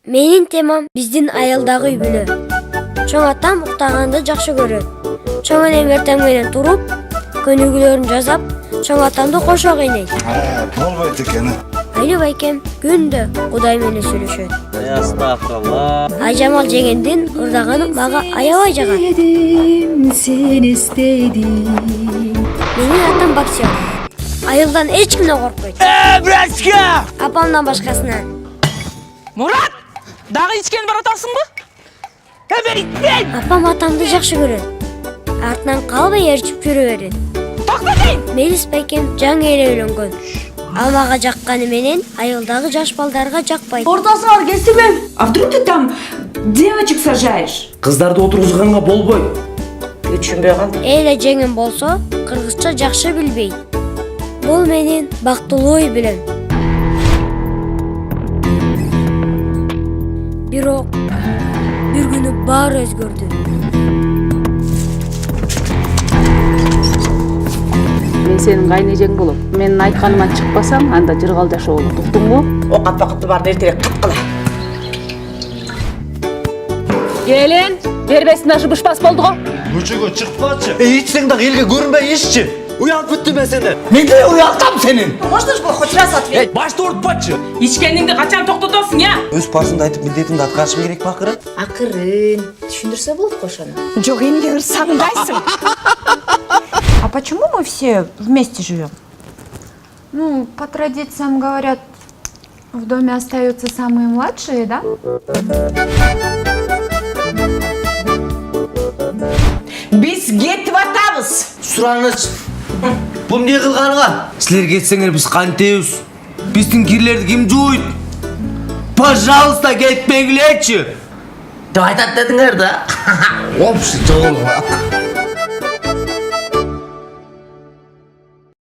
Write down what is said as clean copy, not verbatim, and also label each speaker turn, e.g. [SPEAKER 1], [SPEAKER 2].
[SPEAKER 1] Менин темам биздин айылдагы үй бүлө. Чоң атам уктаганды жакшы көрөт. Чоң энем эртең менен туруп, көнүгүүлөрүн жасап, чоң атамды кошо кыйнайт.
[SPEAKER 2] Болбойт экен.
[SPEAKER 1] Айли байкем күндө Кудай менен сүйлөшөт.
[SPEAKER 3] Астагфирулла.
[SPEAKER 1] Айжамал жегендин ырдаганы мага аябай жагат.
[SPEAKER 4] Сени издедим.
[SPEAKER 1] Менин атам боксер. Айылдан эч кимден коркпойт.
[SPEAKER 3] Братска!
[SPEAKER 1] Апамдан башкасынан.
[SPEAKER 5] Мурат, дагы ичкен баратасыңбы?
[SPEAKER 1] Апам атамды жакшы көрөт. Артынан калбай ээрчип жүрө берет.
[SPEAKER 5] Токтотейин!
[SPEAKER 1] Мелис байкем жаңы эле үйлөнгөн. Ал мага жакканы менен айылдагы жаш балдарга жакпайт.
[SPEAKER 4] Ортасы бар кесибем. А вдруг ты там девочек сажаешь?
[SPEAKER 6] Кыздарды отургузганга болбойт.
[SPEAKER 1] Эле жеңим болсо, кыргызча жакшы билбейт. Бул менин бактылуу үй билем. Бирок бир күнү баары өзгөрдү.
[SPEAKER 7] Мен сенин кайнежең болом. Менин айтканыман чыкпасаң, анда жыргал жашоо болот. Уктуңбу?
[SPEAKER 4] Окат бакытты бар эртерээк каткыла.
[SPEAKER 7] Келин, бербесин ашы бышпас болду го.
[SPEAKER 2] Көчөгө чыкпачы.
[SPEAKER 6] Ичсең дагы элге көрүнбөй иччи. Уялып бүттүм мен сени.
[SPEAKER 2] Мен де уялтам сенин.
[SPEAKER 4] Можно же было хоть раз ответить?
[SPEAKER 6] Башты урутпачы.
[SPEAKER 5] Ичкениңди качан токтотосуң, я?
[SPEAKER 6] Өз парсыңды айтып милдетимди аткарышым керек ба акыры?
[SPEAKER 4] Акырын. Түшүндүрсө болот кошону.
[SPEAKER 8] Жок, эмне ырсаңдайсың? А почему мы все вместе живем? Ну, по традициям говорят, в доме остаются самые младшие, да?
[SPEAKER 4] Биз кетип атабыз.
[SPEAKER 6] Сураныч. Бул эмне кылганыңар? Силер кетсеңер биз кантебиз? Биздин кирлерди ким жууйт? Пожалуйста, кетпеңилерчи. Деп айтат дедиңер да.
[SPEAKER 2] Опсы, жолуга.